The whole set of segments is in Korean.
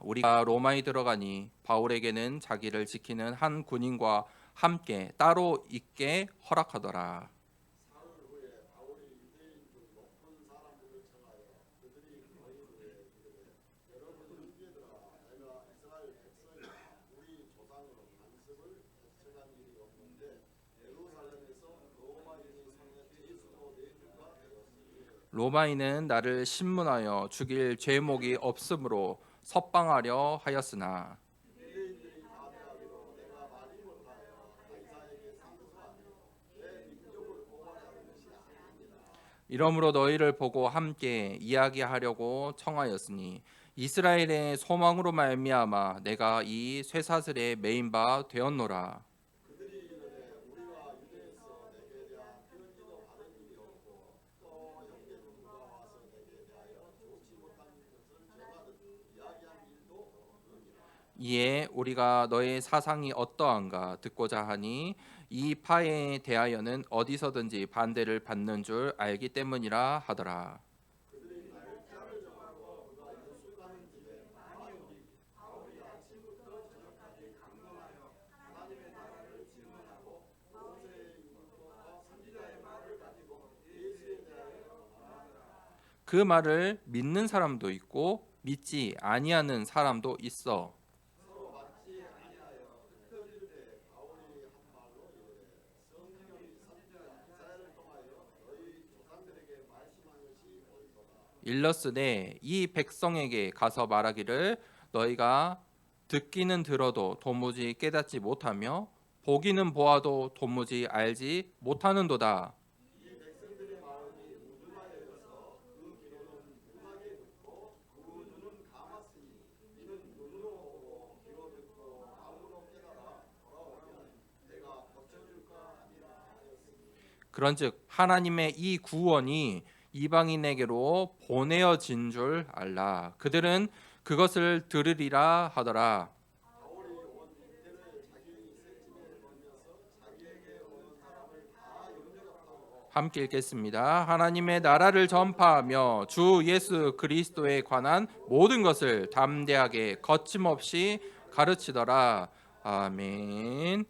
우리가 로마에 들어가니 바울에게는 자기를 지키는 한 군인과 함께 따로 있게 허락하더라. 로마인은 나를 신문하여 죽일 죄목이 없으므로 석방하려 하였으나 이러므로 너희를 보고 함께 이야기하려고 청하였으니 이스라엘의 소망으로 말미암아 내가 이 쇠사슬에 매인 바 되었노라. 이에 우리가 너의 사상이 어떠한가 듣고자 하니 이 파에 대하여는 어디서든지 반대를 받는 줄 알기 때문이라 하더라. 그 말을 믿는 사람도 있고 믿지 아니하는 사람도 있어. 일러스되 이 백성에게 가서 말하기를 너희가 듣기는 들어도 도무지 깨닫지 못하며 보기는 보아도 도무지 알지 못하는도다. 그런즉 하나님의 이 구원이 이방인에게로 보내어진 줄 알라. 그들은 그것을 들으리라 하더라. 함께 읽겠습니다. 하나님의 나라를 전파하며 주 예수 그리스도에 관한 모든 것을 담대하게 거침없이 가르치더라. 아멘.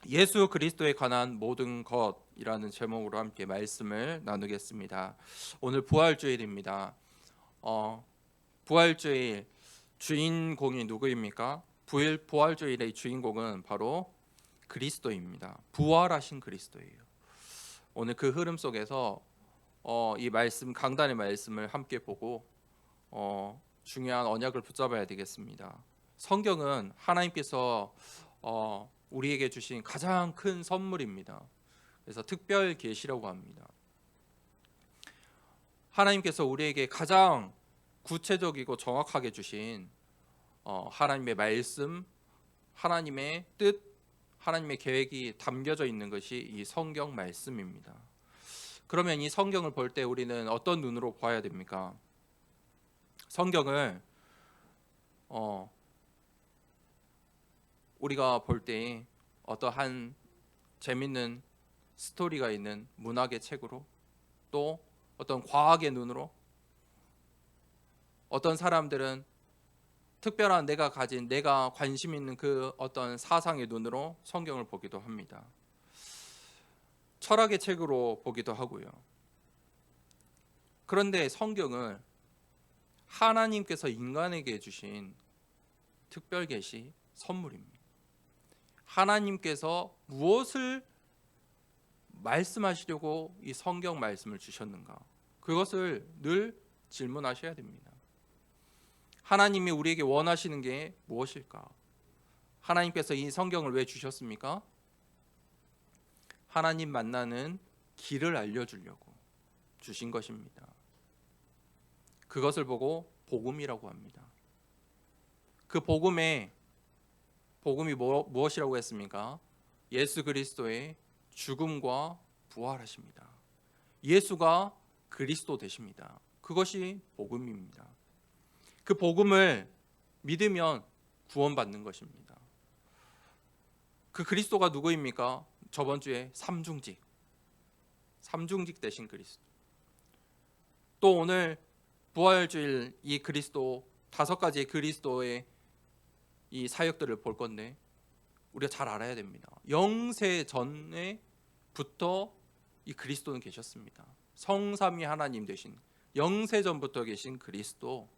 예수 그리스도에 관한 모든 것이라는 제목으로 함께 말씀을 나누겠습니다. 오늘 부활주일입니다. 부활주일 주인공이 누구입니까? 부활주일의 주인공은 바로 그리스도입니다. 부활하신 그리스도예요. 오늘 그 흐름 속에서 이 말씀 강단의 말씀을 함께 보고 중요한 언약을 붙잡아야 되겠습니다. 성경은 하나님께서 우리에게 주신 가장 큰 선물입니다. 그래서 특별 계시라고 합니다. 하나님께서 우리에게 가장 구체적이고 정확하게 주신 하나님의 말씀, 하나님의 뜻, 하나님의 계획이 담겨져 있는 것이 이 성경 말씀입니다. 그러면 이 성경을 볼 때 우리는 어떤 눈으로 봐야 됩니까? 성경을 우리가 볼 때 어떠한 재밌는 스토리가 있는 문학의 책으로, 또 어떤 과학의 눈으로, 어떤 사람들은 특별한 내가 관심 있는 그 어떤 사상의 눈으로 성경을 보기도 합니다. 철학의 책으로 보기도 하고요. 그런데 성경은 하나님께서 인간에게 주신 특별 계시 선물입니다. 하나님께서 무엇을 말씀하시려고 이 성경 말씀을 주셨는가? 그것을 늘 질문하셔야 됩니다. 하나님이 우리에게 원하시는 게 무엇일까? 하나님께서 이 성경을 왜 주셨습니까? 하나님 만나는 길을 알려주려고 주신 것입니다. 그것을 보고 복음이라고 합니다. 그 복음이 무엇이라고 했습니까? 예수 그리스도의 죽음과 부활하십니다. 예수가 그리스도 되십니다. 그것이 복음입니다. 그 복음을 믿으면 구원받는 것입니다. 그 그리스도가 누구입니까? 저번 주에 삼중직 되신 그리스도. 또 오늘 부활주일 이 그리스도 5가지의 그리스도의 이 사역들을 볼 건데 우리가 잘 알아야 됩니다. 영세 전에부터 이 그리스도는 계셨습니다. 성삼위 하나님 되신 영세 전부터 계신 그리스도,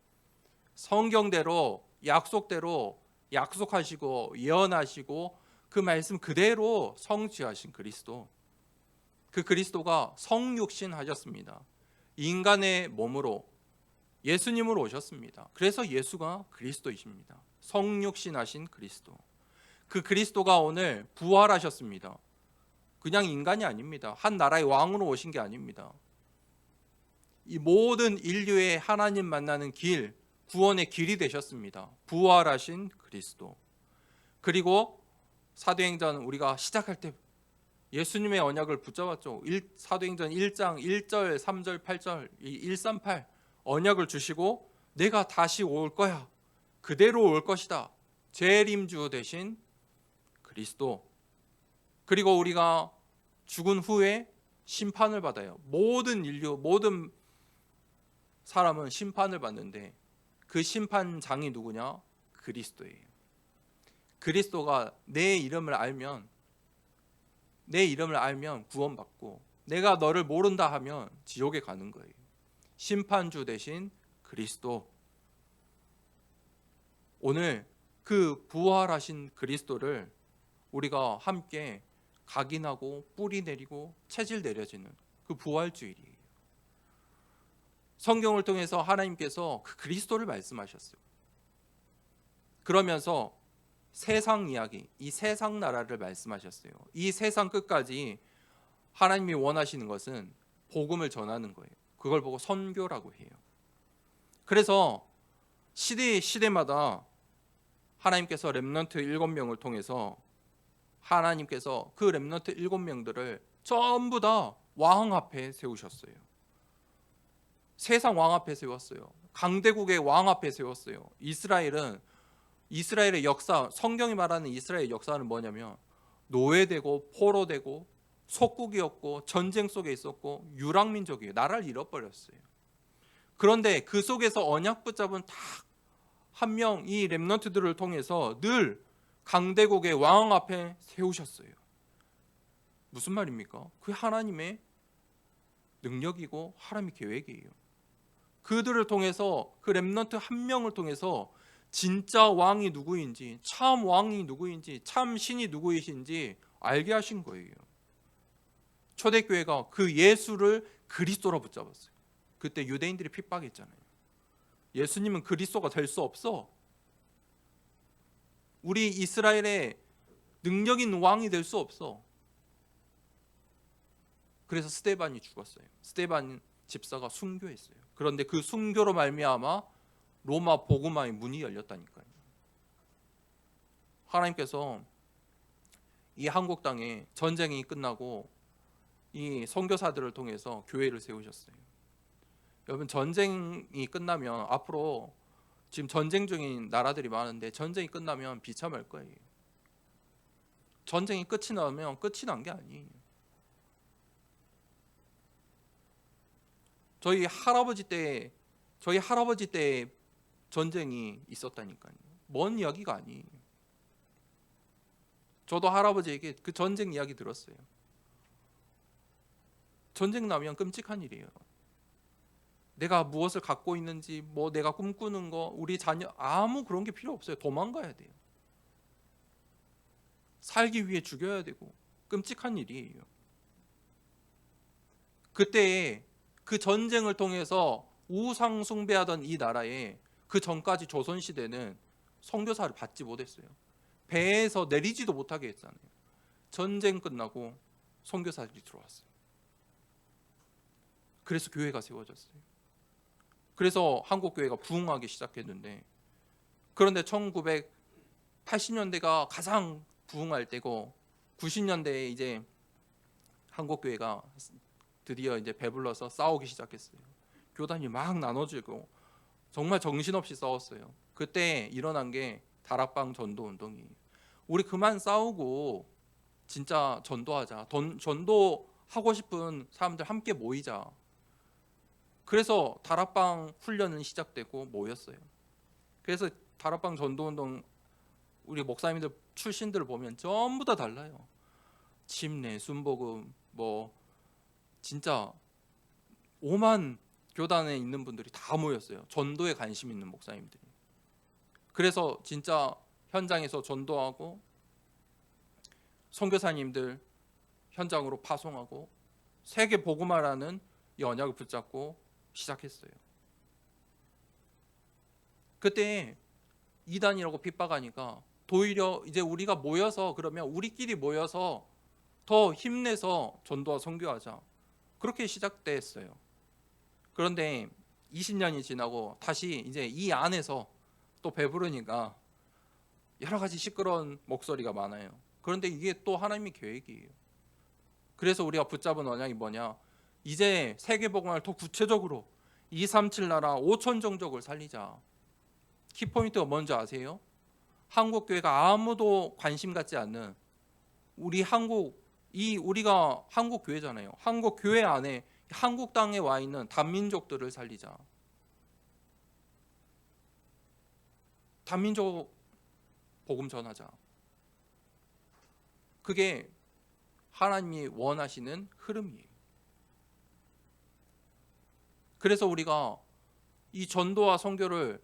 성경대로 약속대로 약속하시고 예언하시고 그 말씀 그대로 성취하신 그리스도, 그 그리스도가 성육신 하셨습니다. 인간의 몸으로 예수님으로 오셨습니다. 그래서 예수가 그리스도이십니다. 성육신 하신 그리스도, 그 그리스도가 오늘 부활하셨습니다. 그냥 인간이 아닙니다. 한 나라의 왕으로 오신 게 아닙니다. 이 모든 인류의 하나님 만나는 길, 구원의 길이 되셨습니다. 부활하신 그리스도. 그리고 사도행전 우리가 시작할 때 예수님의 언약을 붙잡았죠. 사도행전 1장 1절 3절 8절 이 138 언약을 주시고 내가 다시 올 거야. 그대로 올 것이다. 재림주 되신 그리스도. 그리고 우리가 죽은 후에 심판을 받아요. 모든 인류, 모든 사람은 심판을 받는데 그 심판장이 누구냐? 그리스도예요. 그리스도가 내 이름을 알면 구원받고, 내가 너를 모른다 하면 지옥에 가는 거예요. 심판주 대신 그리스도. 오늘 그 부활하신 그리스도를 우리가 함께 각인하고 뿌리 내리고 체질 내려지는 그 부활주일이에요. 성경을 통해서 하나님께서 그 그리스도를 말씀하셨어요. 그러면서 세상 이야기, 이 세상 나라를 말씀하셨어요. 이 세상 끝까지 하나님이 원하시는 것은 복음을 전하는 거예요. 그걸 보고 선교라고 해요. 그래서 시대마다 하나님께서 렘넌트 7명을 통해서 하나님께서 그 렘넌트 7명들을 전부 다 왕 앞에 세우셨어요. 세상 왕 앞에 세웠어요. 강대국의 왕 앞에 세웠어요. 이스라엘의 역사, 성경이 말하는 이스라엘의 역사는 뭐냐면 노예되고 포로되고 속국이었고 전쟁 속에 있었고 유랑민족이에요. 나라를 잃어버렸어요. 그런데 그 속에서 언약 붙잡은 딱 한 명, 이 렘넌트들을 통해서 늘 강대국의 왕 앞에 세우셨어요. 무슨 말입니까? 그게 하나님의 능력이고 하나님의 계획이에요. 그들을 통해서, 그 렘넌트 한 명을 통해서 진짜 왕이 누구인지, 참 왕이 누구인지, 참 신이 누구이신지 알게 하신 거예요. 초대교회가 그 예수를 그리스도로 붙잡았어요. 그때 유대인들이 핍박했잖아요. 예수님은 그리스도가 될 수 없어. 우리 이스라엘의 능력 있는 왕이 될 수 없어. 그래서 스데반이 죽었어요. 스데반 집사가 순교했어요. 그런데 그 순교로 말미암아 로마 복음화의 문이 열렸다니까요. 하나님께서 이 한국 땅에 전쟁이 끝나고 이 선교사들을 통해서 교회를 세우셨어요. 여러분, 전쟁이 끝나면 앞으로 지금 전쟁 중인 나라들이 많은데 전쟁이 끝나면 비참할 거예요. 전쟁이 끝이 나면 끝이 난 게 아니에요. 저희 할아버지 때 전쟁이 있었다니까요. 먼 이야기가 아니에요. 저도 할아버지에게 그 전쟁 이야기 들었어요. 전쟁 나면 끔찍한 일이에요. 내가 무엇을 갖고 있는지, 뭐 내가 꿈꾸는 거, 우리 자녀, 아무 그런 게 필요 없어요. 도망가야 돼요. 살기 위해 죽여야 되고 끔찍한 일이에요. 그때 그 전쟁을 통해서 우상 숭배하던 이 나라에 그 전까지 조선시대는 선교사를 받지 못했어요. 배에서 내리지도 못하게 했잖아요. 전쟁 끝나고 선교사들이 들어왔어요. 그래서 교회가 세워졌어요. 그래서 한국교회가 부흥하기 시작했는데, 그런데 1980년대가 가장 부흥할 때고 90년대에 이제 한국교회가 드디어 이제 배불러서 싸우기 시작했어요. 교단이 막 나눠지고 정말 정신없이 싸웠어요. 그때 일어난 게 다락방 전도 운동이에요. 우리 그만 싸우고 진짜 전도하자. 전도하고 싶은 사람들 함께 모이자. 그래서 다락방 훈련은 시작되고 모였어요. 그래서 다락방 전도운동 우리 목사님들 출신들 보면 전부 다 달라요. 침례, 순복음, 뭐 진짜 오만 교단에 있는 분들이 다 모였어요. 전도에 관심 있는 목사님들이. 그래서 진짜 현장에서 전도하고 선교사님들 현장으로 파송하고 세계 복음화라는 이 언약을 붙잡고 시작했어요. 그때 이단이라고 핍박하니까 도리어 이제 우리가 모여서 그러면 우리끼리 모여서 더 힘내서 전도와 선교하자. 그렇게 시작됐어요. 그런데 20년이 지나고 다시 이제 이 안에서 또 배부르니까 여러 가지 시끄러운 목소리가 많아요. 그런데 이게 또 하나님의 계획이에요. 그래서 우리가 붙잡은 언약이 뭐냐? 이제 세계복음화를 더 구체적으로 237 나라 5천 종족을 살리자. 키포인트가 뭔지 아세요? 한국 교회가 아무도 관심 갖지 않는 우리 우리가 한국 교회잖아요. 한국 교회 안에 한국 땅에 와 있는 단민족들을 살리자. 단민족 복음 전하자. 그게 하나님이 원하시는 흐름이에요. 그래서 우리가 이 전도와 선교를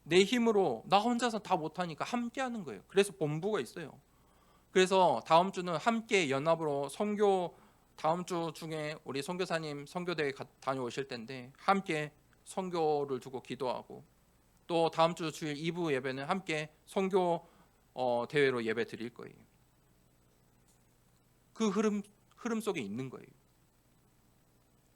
내 힘으로 나 혼자서 다 못하니까 함께 하는 거예요. 그래서 본부가 있어요. 그래서 다음 주는 함께 연합으로 선교, 다음 주 중에 우리 선교사님 선교대회 다녀오실 텐데 함께 선교를 두고 기도하고, 또 다음 주 주일 2부 예배는 함께 선교 대회로 예배 드릴 거예요. 그 흐름 속에 있는 거예요.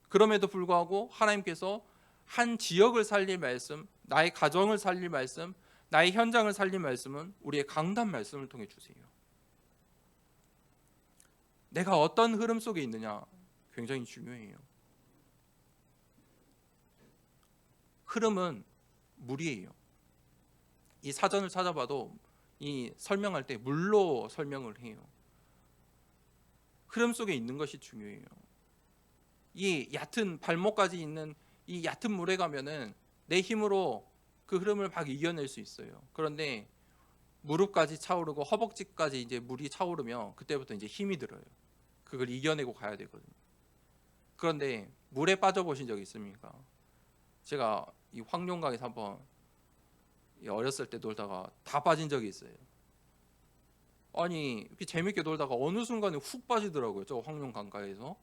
그럼에도 불구하고 하나님께서 한 지역을 살릴 말씀, 나의 가정을 살릴 말씀, 나의 현장을 살릴 말씀은 우리의 강단 말씀을 통해 주세요. 내가 어떤 흐름 속에 있느냐 굉장히 중요해요. 흐름은 물이에요. 이 사전을 찾아봐도 이 설명할 때 물로 설명을 해요. 흐름 속에 있는 것이 중요해요. 이 얕은 발목까지 있는 이 얕은 물에 가면은 내 힘으로 그 흐름을 막 이겨낼 수 있어요. 그런데 무릎까지 차오르고 허벅지까지 이제 물이 차오르면 그때부터 이제 힘이 들어요. 그걸 이겨내고 가야 되거든요. 그런데 물에 빠져보신 적 있습니까? 제가 이 황룡강에서 한번 어렸을 때 놀다가 다 빠진 적이 있어요. 아니 이렇게 재밌게 놀다가 어느 순간에 훅 빠지더라고요. 저 황룡강가에서.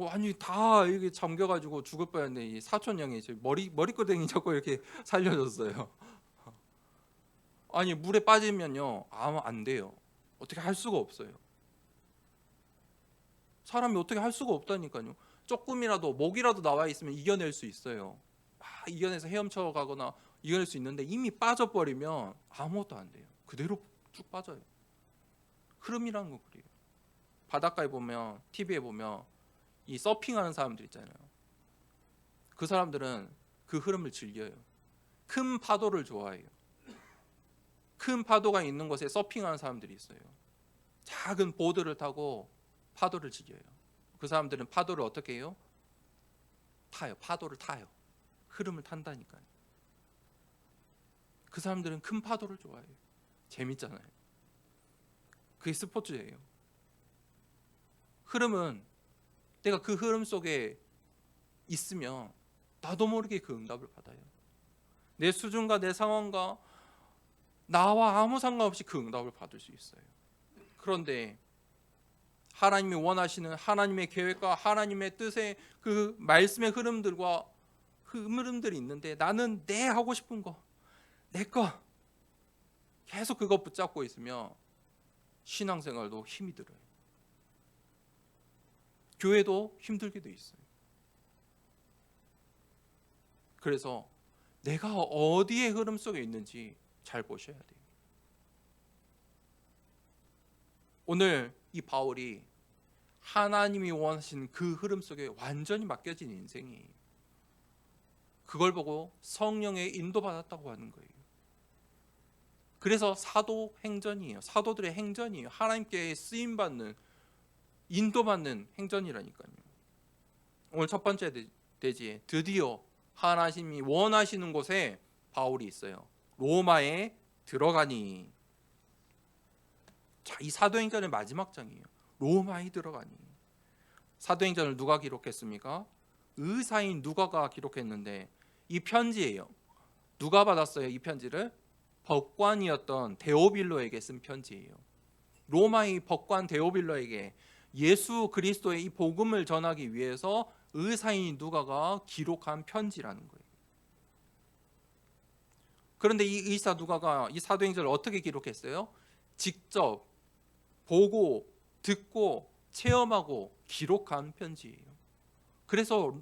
아니 다 이게 잠겨가지고 죽을 뻔했는데 이 사촌 형이 제 머리끄댕이 잡고 이렇게 살려줬어요. 아니 물에 빠지면요 아무 안 돼요. 어떻게 할 수가 없어요. 사람이 어떻게 할 수가 없다니까요. 조금이라도 목이라도 나와 있으면 이겨낼 수 있어요. 이겨내서 헤엄쳐 가거나 이겨낼 수 있는데 이미 빠져버리면 아무것도 안 돼요. 그대로 쭉 빠져요. 흐름이라는 건 그래요. 바닷가에 보면 TV에 보면 이 서핑하는 사람들 있잖아요. 그 사람들은 그 흐름을 즐겨요. 큰 파도를 좋아해요. 큰 파도가 있는 곳에 서핑하는 사람들이 있어요. 작은 보드를 타고 파도를 즐겨요. 그 사람들은 파도를 어떻게 해요? 타요. 파도를 타요. 흐름을 탄다니까요. 그 사람들은 큰 파도를 좋아해요. 재밌잖아요. 그게 스포츠예요. 흐름은 내가 그 흐름 속에 있으면 나도 모르게 그 응답을 받아요. 내 수준과 내 상황과 나와 아무 상관없이 그 응답을 받을 수 있어요. 그런데 하나님이 원하시는 하나님의 계획과 하나님의 뜻의 그 말씀의 흐름들과 흐름들이 있는데 나는 내 하고 싶은 거, 내 거 계속 그거 붙잡고 있으면 신앙생활도 힘이 들어요. 교회도 힘들게 돼 있어요. 그래서 내가 어디의 흐름 속에 있는지 잘 보셔야 돼요. 오늘 이 바울이 하나님이 원하신 그 흐름 속에 완전히 맡겨진 인생이에요. 그걸 보고 성령의 인도받았다고 하는 거예요. 그래서 사도 행전이에요. 사도들의 행전이에요. 하나님께 쓰임받는, 인도받는 행전이라니까요. 오늘 첫 번째 대지에 드디어 하나님이 원하시는 곳에 바울이 있어요. 로마에 들어가니. 자, 이 사도행전의 마지막 장이에요. 로마에 들어가니. 사도행전을 누가 기록했습니까? 의사인 누가가 기록했는데 이 편지예요. 누가 받았어요? 이 편지를? 법관이었던 데오빌로에게 쓴 편지예요. 로마의 법관 데오빌로에게 예수 그리스도의 이 복음을 전하기 위해서 의사인 누가가 기록한 편지라는 거예요. 그런데 이 의사 누가가 이 사도행전을 어떻게 기록했어요? 직접 보고 듣고 체험하고 기록한 편지예요. 그래서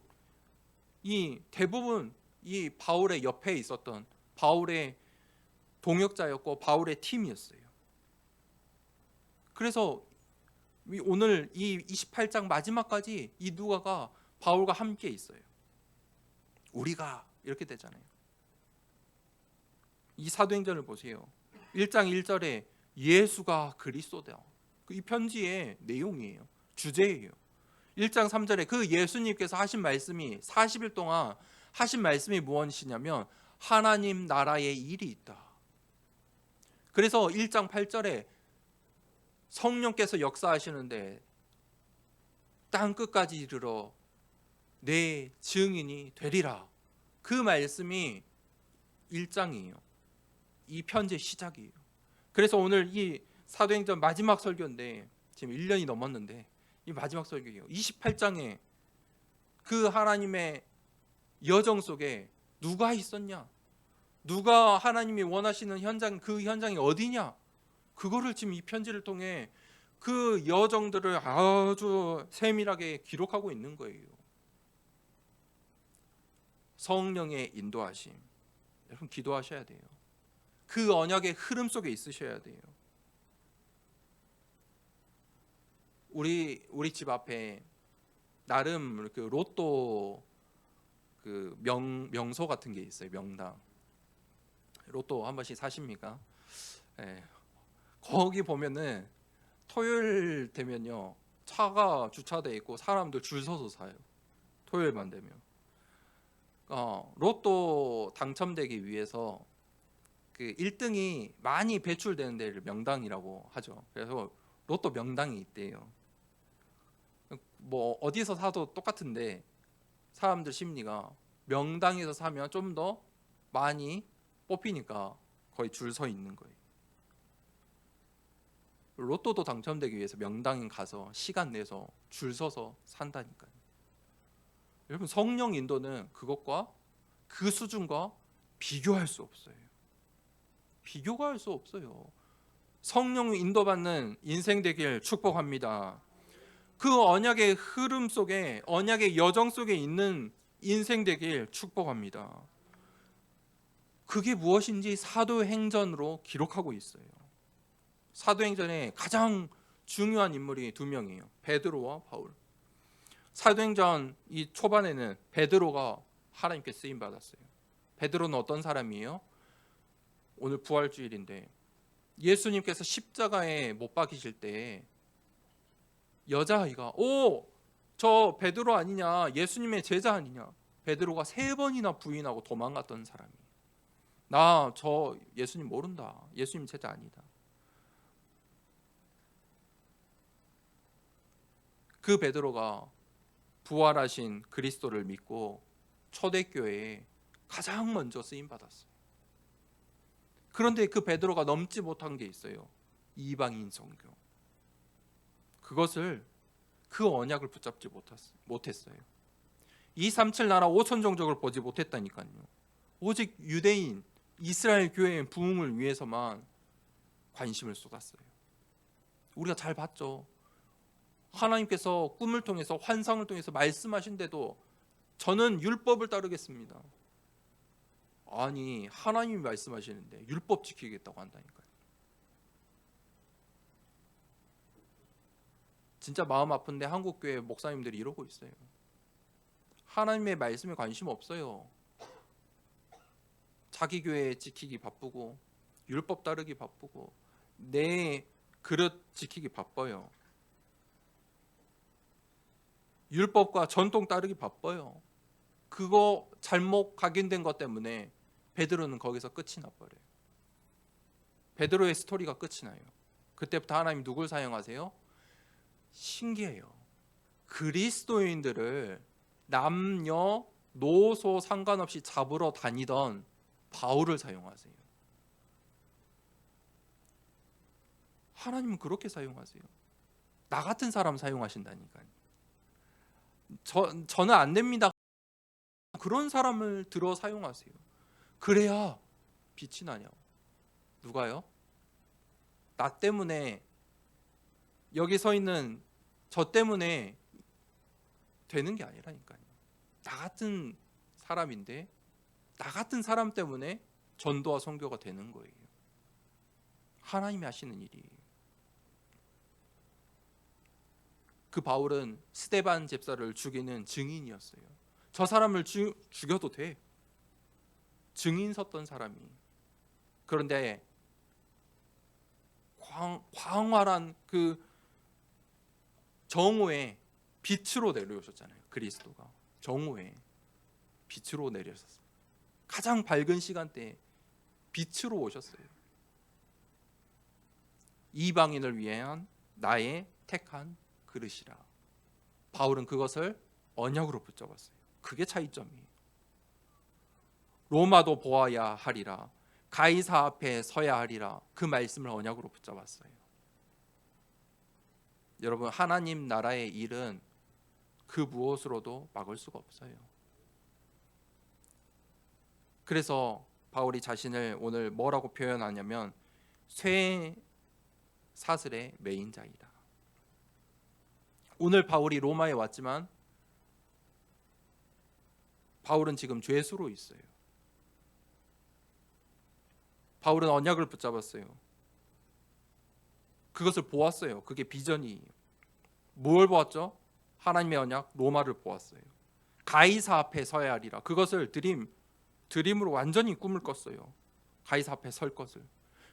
이 대부분 이 바울의 옆에 있었던 바울의 동역자였고 바울의 팀이었어요. 그래서 오늘 이 28장 마지막까지 이 누가가 바울과 함께 있어요. 우리가 이렇게 되잖아요. 이 사도행전을 보세요. 1장 1절에 예수가 그리스도다. 이 편지의 내용이에요. 주제예요. 1장 3절에 그 예수님께서 하신 말씀이 40일 동안 하신 말씀이 무엇이냐면 하나님 나라의 일이 있다. 그래서 1장 8절에 성령께서 역사하시는데 땅 끝까지 이르러 내 증인이 되리라. 그 말씀이 1장이에요. 이 편지의 시작이에요. 그래서 오늘 이 사도행전 마지막 설교인데 지금 1년이 넘었는데 이 마지막 설교예요. 28장에 그 하나님의 여정 속에 누가 있었냐? 누가 하나님이 원하시는 현장, 그 현장이 어디냐? 그거를 지금 이 편지를 통해 그 여정들을 아주 세밀하게 기록하고 있는 거예요. 성령의 인도하심. 여러분 기도하셔야 돼요. 그 언약의 흐름 속에 있으셔야 돼요. 우리 집 앞에 나름 그 로또 그 명소 같은 게 있어요. 명당. 로또 한 번씩 사십니까? 네. 거기 보면은 토요일 되면요 차가 주차돼 있고 사람들 줄 서서 사요. 토요일만 되면. 로또 당첨되기 위해서 그 1등이 많이 배출되는 데를 명당이라고 하죠. 그래서 로또 명당이 있대요. 뭐 어디서 사도 똑같은데 사람들 심리가 명당에서 사면 좀 더 많이 뽑히니까 거의 줄 서 있는 거예요. 로또도 당첨되기 위해서 명당에 가서 시간 내서 줄 서서 산다니까요. 여러분 성령 인도는 그것과 그 수준과 비교할 수 없어요. 비교가 할 수 없어요. 성령 인도받는 인생 되길 축복합니다. 그 언약의 흐름 속에 언약의 여정 속에 있는 인생 되길 축복합니다. 그게 무엇인지 사도행전으로 기록하고 있어요. 사도행전에 가장 중요한 인물이 두 명이에요. 베드로와 바울. 사도행전 이 초반에는 베드로가 하나님께 쓰임 받았어요. 베드로는 어떤 사람이에요? 오늘 부활주일인데 예수님께서 십자가에 못 박히실 때 여자아이가 저 베드로 아니냐, 예수님의 제자 아니냐. 베드로가 3번이나 부인하고 도망갔던 사람이에요. 나 저 예수님 모른다. 예수님 제자 아니다. 그 베드로가 부활하신 그리스도를 믿고 초대교회에 가장 먼저 쓰임 받았어요. 그런데 그 베드로가 넘지 못한 게 있어요. 이방인 선교. 그것을 그 언약을 붙잡지 못했어요. 237 나라 5천 종족을 보지 못했다니까요. 오직 유대인 이스라엘 교회의 부흥을 위해서만 관심을 쏟았어요. 우리가 잘 봤죠. 하나님께서 꿈을 통해서 환상을 통해서 말씀하신데도 저는 율법을 따르겠습니다. 아니 하나님이 말씀하시는데 율법 지키겠다고 한다니까요. 진짜 마음 아픈데 한국교회 목사님들이 이러고 있어요. 하나님의 말씀에 관심 없어요. 자기 교회 지키기 바쁘고 율법 따르기 바쁘고 내 그릇 지키기 바빠요. 율법과 전통 따르기 바빠요. 그거 잘못 각인된 것 때문에 베드로는 거기서 끝이 나버려요. 베드로의 스토리가 끝이 나요. 그때부터 하나님 누굴 사용하세요? 신기해요. 그리스도인들을 남녀 노소 상관없이 잡으러 다니던 바울을 사용하세요. 하나님은 그렇게 사용하세요. 나 같은 사람 사용하신다니까요. 저는 안 됩니다. 그런 사람을 들어 사용하세요. 그래야 빛이 나냐고. 누가요? 나 때문에, 여기 서 있는 저 때문에 되는 게 아니라니까요. 나 같은 사람인데, 나 같은 사람 때문에 전도와 선교가 되는 거예요. 하나님이 하시는 일이에요. 그 바울은 스데반 집사를 죽이는 증인이었어요. 저 사람을 죽여도 돼. 증인 섰던 사람이. 그런데 광활한 그 정오에 빛으로 내려오셨잖아요. 그리스도가 정오에 빛으로 내려오셨어요. 가장 밝은 시간대에 빛으로 오셨어요. 이방인을 위한 나의 택한 그릇이라. 바울은 그것을 언약으로 붙잡았어요. 그게 차이점이에요. 로마도 보아야 하리라, 가이사 앞에 서야 하리라. 그 말씀을 언약으로 붙잡았어요. 여러분, 하나님 나라의 일은 그 무엇으로도 막을 수가 없어요. 그래서 바울이 자신을 오늘 뭐라고 표현하냐면 쇠 사슬의 메인 자이다. 오늘 바울이 로마에 왔지만 바울은 지금 죄수로 있어요. 바울은 언약을 붙잡았어요. 그것을 보았어요. 그게 비전이에요. 뭘 보았죠? 하나님의 언약, 로마를 보았어요. 가이사 앞에 서야 하리라. 그것을 드림으로 완전히 꿈을 꿨어요. 가이사 앞에 설 것을.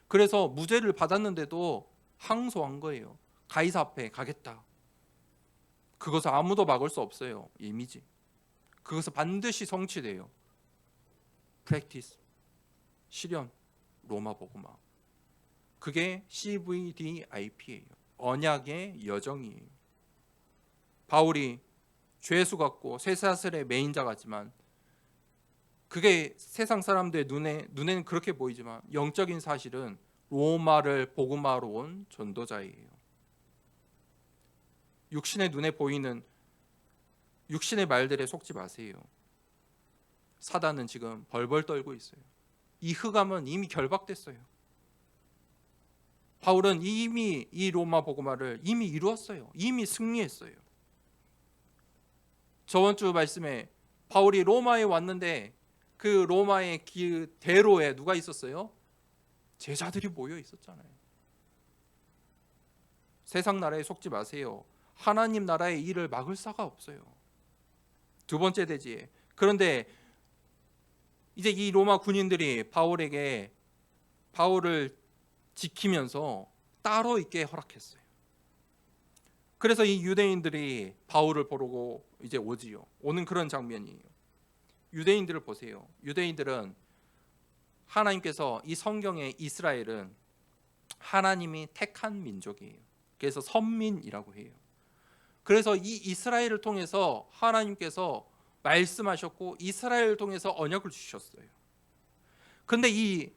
그래서 무죄를 받았는데도 항소한 거예요. 가이사 앞에 가겠다. 그것을 아무도 막을 수 없어요. 이미지. 그것은 반드시 성취돼요. 프랙티스, 실현, 로마 복음화. 그게 CVDIP예요. 언약의 여정이에요. 바울이 죄수 같고 쇠사슬의 메인자 같지만 그게 세상 사람들의 눈에는 그렇게 보이지만 영적인 사실은 로마를 복음화로 온 전도자예요. 육신의 눈에 보이는 육신의 말들에 속지 마세요. 사단은 지금 벌벌 떨고 있어요. 이 흑암은 이미 결박됐어요. 바울은 이미 이 로마 복음화를 이미 이루었어요. 이미 승리했어요. 저번 주 말씀에 바울이 로마에 왔는데 그 로마의 그 대로에 누가 있었어요? 제자들이 모여 있었잖아요. 세상 나라에 속지 마세요. 하나님 나라의 일을 막을 사가 없어요. 두 번째 대지에. 그런데 이제 이 로마 군인들이 바울을 지키면서 따로 있게 허락했어요. 그래서 이 유대인들이 바울을 보려고 이제 오는 그런 장면이에요. 유대인들을 보세요. 유대인들은 하나님께서 이 성경의 이스라엘은 하나님이 택한 민족이에요. 그래서 선민이라고 해요. 그래서 이 이스라엘을 통해서 하나님께서 말씀하셨고 이스라엘을 통해서 언약을 주셨어요. 그런데 이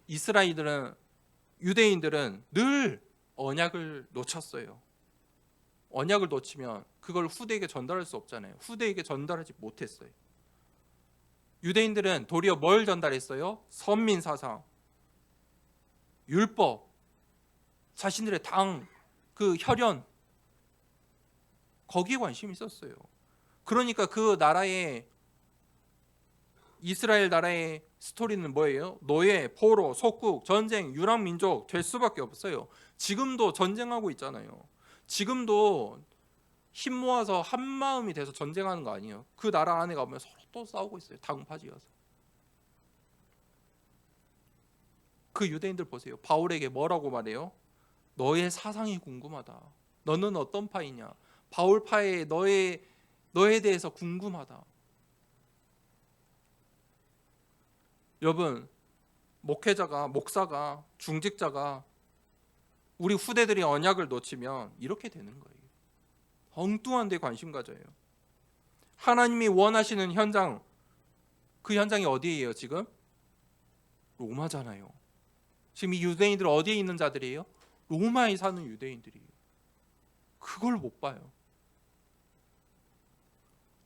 유대인들은 늘 언약을 놓쳤어요. 언약을 놓치면 그걸 후대에게 전달할 수 없잖아요. 후대에게 전달하지 못했어요. 유대인들은 도리어 뭘 전달했어요? 선민 사상, 율법, 자신들의 당, 그 혈연, 거기에 관심이 있었어요. 그러니까 그 나라의 이스라엘 나라의 스토리는 뭐예요? 노예, 포로, 속국, 전쟁, 유랑민족 될 수밖에 없어요. 지금도 전쟁하고 있잖아요. 지금도 힘 모아서 한 마음이 돼서 전쟁하는 거 아니에요. 그 나라 안에 가면 서로 또 싸우고 있어요. 당파지어서. 그 유대인들 보세요. 바울에게 뭐라고 말해요? 너의 사상이 궁금하다. 너는 어떤 파이냐? 바울파의 너에 대해서 궁금하다. 여러분, 목사가 중직자가 우리 후대들이 언약을 놓치면 이렇게 되는 거예요. 엉뚱한 데 관심 가져요. 하나님이 원하시는 현장, 그 현장이 어디예요 지금? 로마잖아요. 지금 이 유대인들 어디에 있는 자들이에요? 로마에 사는 유대인들이에요. 그걸 못 봐요.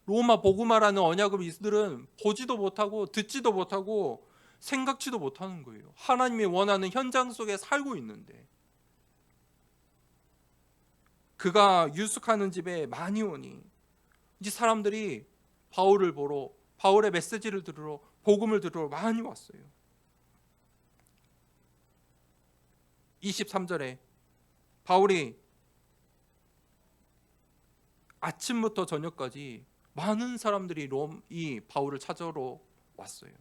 로마 복음화라는 언약을 이들은 보지도 못하고 듣지도 못하고 생각지도 못하는 거예요. 하나님이 원하는 현장 속에 살고 있는데, 그가 유숙하는 집에 많이 오니 이제 사람들이 바울을 보러, 바울의 메시지를 들으러, 복음을 들으러 많이 왔어요. 23절에 바울이 아침부터 저녁까지 많은 사람들이 이 바울을 찾으러 왔어요.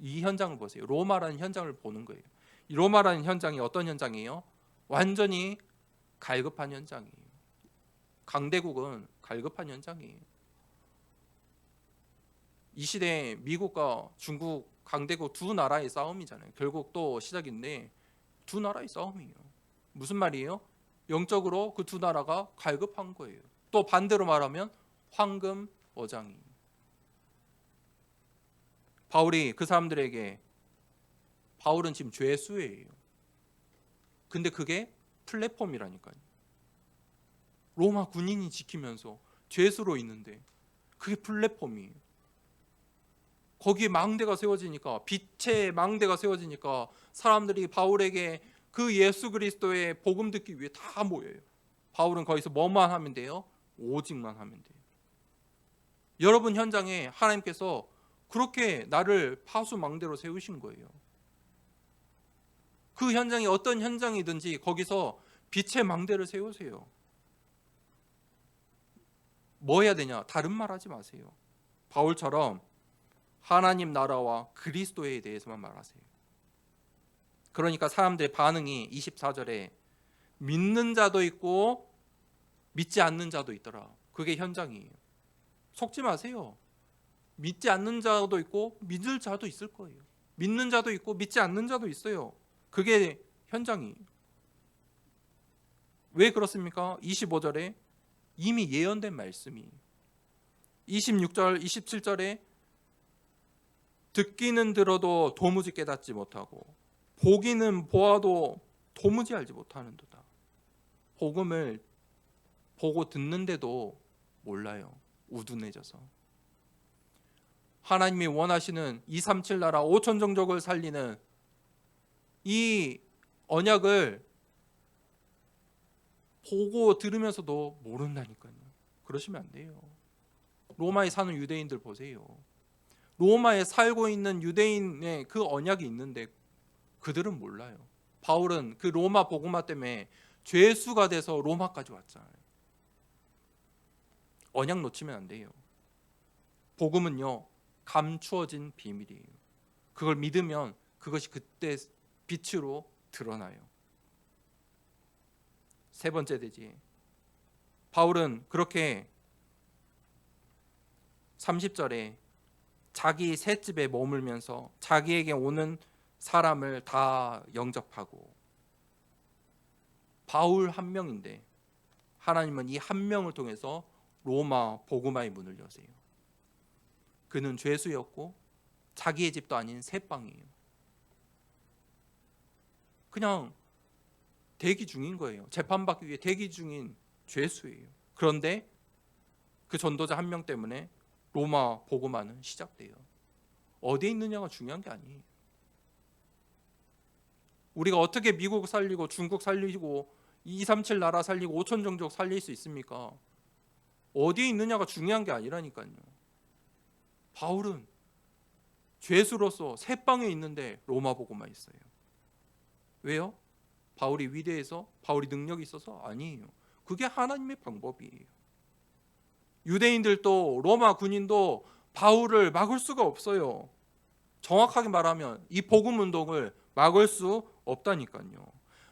이 현장을 보세요. 로마라는 현장을 보는 거예요. 이 로마라는 현장이 어떤 현장이에요? 완전히 갈급한 현장이에요. 강대국은 갈급한 현장이에요. 이 시대에 미국과 중국 강대국 두 나라의 싸움이잖아요. 결국 또 시작인데 두 나라의 싸움이에요. 무슨 말이에요? 영적으로 그 두 나라가 갈급한 거예요. 또 반대로 말하면 황금 어장이. 바울이 그 사람들에게, 바울은 지금 죄수예요. 근데 그게 플랫폼이라니까요. 로마 군인이 지키면서 죄수로 있는데 그게 플랫폼이에요. 거기에 망대가 세워지니까, 빛의 망대가 세워지니까 사람들이 바울에게 그 예수 그리스도의 복음 듣기 위해 다 모여요. 바울은 거기서 뭐만 하면 돼요? 오직만 하면 돼요. 여러분 현장에 하나님께서 그렇게 나를 파수망대로 세우신 거예요. 그 현장이 어떤 현장이든지 거기서 빛의 망대를 세우세요. 뭐 해야 되냐? 다른 말 하지 마세요. 바울처럼 하나님 나라와 그리스도에 대해서만 말하세요. 그러니까 사람들의 반응이 24절에 믿는 자도 있고 믿지 않는 자도 있더라. 그게 현장이에요. 속지 마세요. 믿지 않는 자도 있고 믿을 자도 있을 거예요. 믿는 자도 있고 믿지 않는 자도 있어요. 그게 현장이에요. 왜 그렇습니까? 25절에 이미 예언된 말씀이, 26절, 27절에 듣기는 들어도 도무지 깨닫지 못하고 보기는 보아도 도무지 알지 못하는도다. 복음을 보고 듣는데도 몰라요. 우둔해져서. 하나님이 원하시는 237 나라 5천 종족을 살리는 이 언약을 보고 들으면서도 모른다니까요. 그러시면 안 돼요. 로마에 사는 유대인들 보세요. 로마에 살고 있는 유대인의 그 언약이 있는데 그들은 몰라요. 바울은 그 로마 복음화 때문에 죄수가 돼서 로마까지 왔잖아요. 언약 놓치면 안 돼요. 복음은요, 감추어진 비밀이에요. 그걸 믿으면 그것이 그때 빛으로 드러나요. 세 번째 되지. 바울은 그렇게 30절에 자기 셋집에 머물면서 자기에게 오는 사람을 다 영접하고, 바울 한 명인데 하나님은 이 한 명을 통해서 로마 복음화의 문을 여세요. 그는 죄수였고 자기의 집도 아닌 새방이에요. 그냥 대기 중인 거예요. 재판받기 위해 대기 중인 죄수예요. 그런데 그 전도자 한 명 때문에 로마 복음화는 시작돼요. 어디에 있느냐가 중요한 게 아니에요. 우리가 어떻게 미국 살리고 중국 살리고 237 나라 살리고 5천 종족 살릴 수 있습니까? 어디에 있느냐가 중요한 게 아니라니까요. 바울은 죄수로서 새방에 있는데 로마 복음화 있어요. 왜요? 바울이 위대해서? 바울이 능력이 있어서? 아니에요. 그게 하나님의 방법이에요. 유대인들도 로마 군인도 바울을 막을 수가 없어요. 정확하게 말하면 이 복음 운동을 막을 수 없다니까요.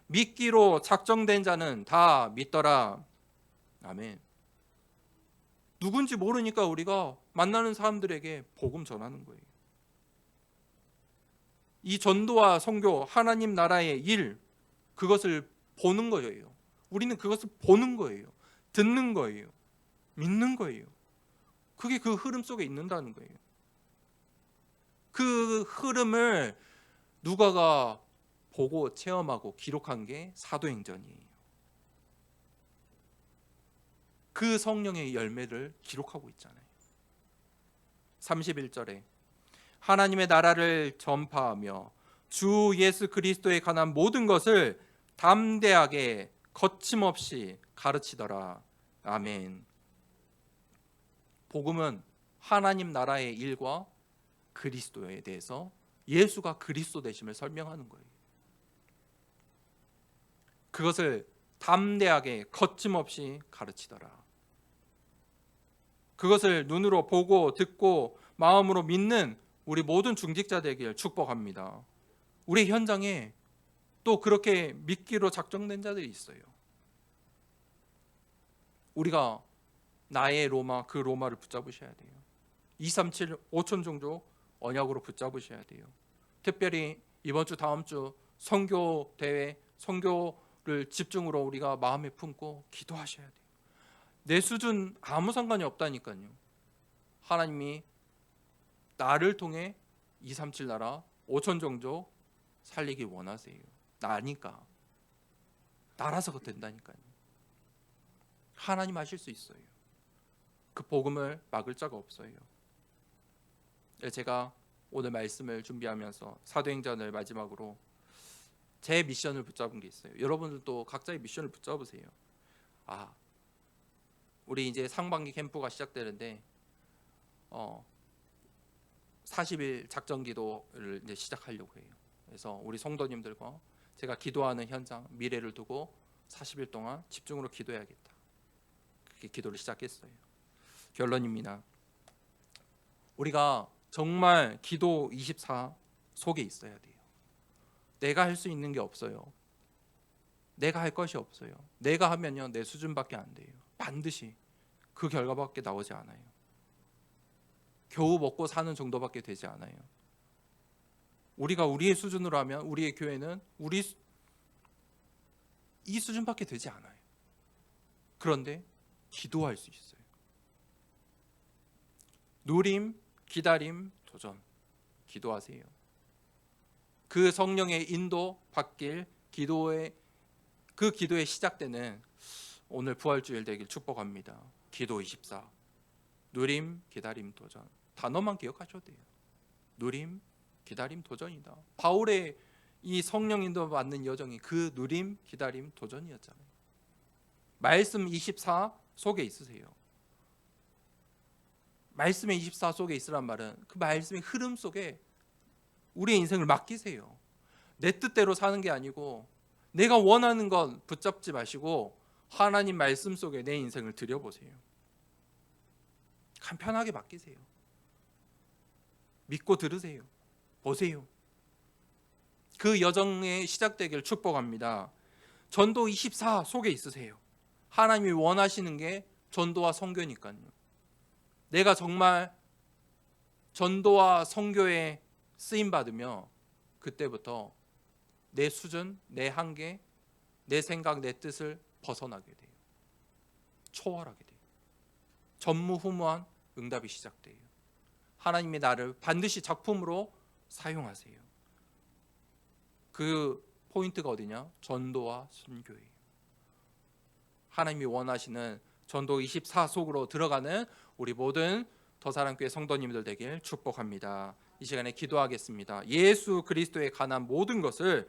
믿기로 작정된 자는 다 믿더라. 아멘. 누군지 모르니까 우리가 만나는 사람들에게 복음 전하는 거예요. 이 전도와 선교, 하나님 나라의 일, 그것을 보는 거예요. 우리는 그것을 보는 거예요. 듣는 거예요. 믿는 거예요. 그게 그 흐름 속에 있는다는 거예요. 그 흐름을 누가가 보고 체험하고 기록한 게 사도행전이에요. 그 성령의 열매를 기록하고 있잖아요. 31절에 하나님의 나라를 전파하며 주 예수 그리스도에 관한 모든 것을 담대하게 거침없이 가르치더라. 아멘. 복음은 하나님 나라의 일과 그리스도에 대해서 예수가 그리스도 되심을 설명하는 거예요. 그것을 담대하게 거침없이 가르치더라. 그것을 눈으로 보고 듣고 마음으로 믿는 우리 모든 중직자 되길 축복합니다. 우리 현장에 또 그렇게 믿기로 작정된 자들이 있어요. 우리가 나의 로마, 그 로마를 붙잡으셔야 돼요. 237 5천 종족 언약으로 붙잡으셔야 돼요. 특별히 이번 주 다음 주 선교 대회, 선교를 집중으로 우리가 마음에 품고 기도하셔야 돼요. 내 수준 아무 상관이 없다니까요. 하나님이 나를 통해 237 나라 5천 종족 살리기 원하세요. 나니까. 나라서 된다니까요. 하나님 하실 수 있어요. 그 복음을 막을 자가 없어요. 제가 오늘 말씀을 준비하면서 사도행전을 마지막으로 제 미션을 붙잡은 게 있어요. 여러분들도 각자의 미션을 붙잡으세요. 우리 이제 상반기 캠프가 시작되는데 40일 작전 기도를 이제 시작하려고 해요. 그래서 우리 성도님들과 제가 기도하는 현장, 미래를 두고 40일 동안 집중으로 기도해야겠다. 그렇게 기도를 시작했어요. 결론입니다. 우리가 정말 기도 24 속에 있어야 돼요. 내가 할 수 있는 게 없어요. 내가 할 것이 없어요. 내가 하면요 내 수준밖에 안 돼요. 반드시 그 결과밖에 나오지 않아요. 겨우 먹고 사는 정도밖에 되지 않아요. 우리가 우리의 수준으로 하면 우리의 교회는 이 수준밖에 되지 않아요. 그런데 기도할 수 있어요. 누림, 기다림, 도전. 기도하세요. 그 성령의 인도 받길 그 기도에 시작되는 오늘 부활주일 되길 축복합니다. 기도 24. 누림, 기다림, 도전. 단어만 기억하셔도 돼요. 누림, 기다림, 도전이다. 바울의 이 성령 인도 받는 여정이 그 누림, 기다림, 도전이었잖아요. 말씀 24 속에 있으세요. 말씀의 24 속에 있으란 말은 그 말씀의 흐름 속에 우리의 인생을 맡기세요. 내 뜻대로 사는 게 아니고 내가 원하는 건 붙잡지 마시고 하나님 말씀 속에 내 인생을 들여보세요. 간편하게 맡기세요. 믿고 들으세요. 보세요. 그 여정의 시작되기를 축복합니다. 전도 24 속에 있으세요. 하나님이 원하시는 게 전도와 선교니까요. 내가 정말 전도와 선교에 쓰임 받으며 그때부터 내 수준, 내 한계, 내 생각, 내 뜻을 벗어나게 돼요. 초월하게 돼요. 전무후무한 응답이 시작돼요. 하나님이 나를 반드시 작품으로 사용하세요. 그 포인트가 어디냐? 전도와 선교예요. 하나님이 원하시는 전도 24 속으로 들어가는 우리 모든 더사랑교회 성도님들 되길 축복합니다. 이 시간에 기도하겠습니다. 예수 그리스도에 관한 모든 것을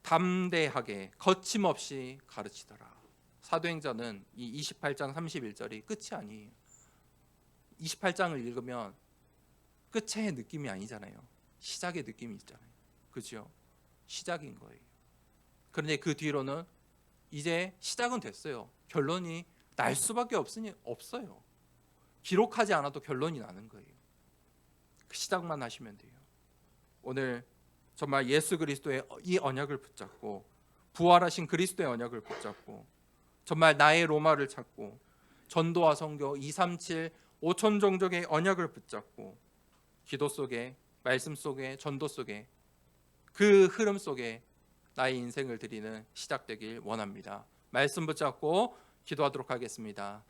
담대하게 거침없이 가르치더라. 사도행전은 이 28장 31절이 끝이 아니에요. 28장을 읽으면 끝의 느낌이 아니잖아요. 시작의 느낌이 있잖아요. 그렇죠? 시작인 거예요. 그런데 그 뒤로는 이제 시작은 됐어요. 결론이 날 수밖에 없어요. 기록하지 않아도 결론이 나는 거예요. 그 시작만 하시면 돼요. 오늘 정말 예수 그리스도의 이 언약을 붙잡고 부활하신 그리스도의 언약을 붙잡고 정말 나의 로마를 찾고 전도와 선교 237 5천 종족의 언약을 붙잡고 기도 속에 말씀 속에 전도 속에 그 흐름 속에 나의 인생을 드리는 시작되길 원합니다. 말씀 붙잡고 기도하도록 하겠습니다.